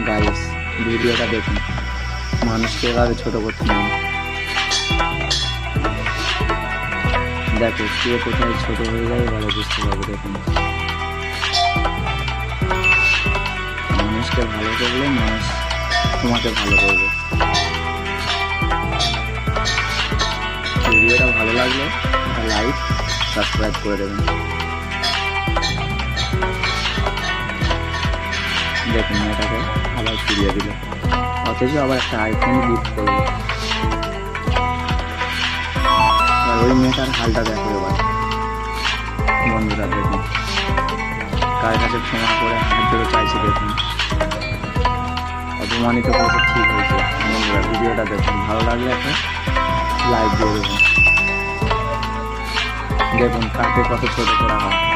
Guys, ভিডিওটা দেখুন, মানুষকে এভাবে ছোট করতে নেই। দেখো কে কোথায় ছোট হয়ে যায় এবারে বুঝতে পারবে। দেখুন, মানুষকে ভালো করলে মানুষ তোমাকে ভালো করবে। ভিডিওটা ভালো লাগলে লাইক সাবস্ক্রাইব করে দেবেন। দেখুন মেয়েটাকে আবার ফিরিয়ে দিল, অথচ আবার একটা আইফোন গিফট করলো। আর ওই মেয়েটার হালটা দেখো এবার। বন্ধুরা দেখুন, কার কাছে ক্ষমা করে হাত ধরে চাইছে। দেখুন, অপমানিত করতে ঠিক হয়েছে। বন্ধুরা ভিডিওটা দেখুন, ভালো লাগলে একটা লাইক দিয়ে দেবেন। দেখুন কাকে কত ছোট করা হয়।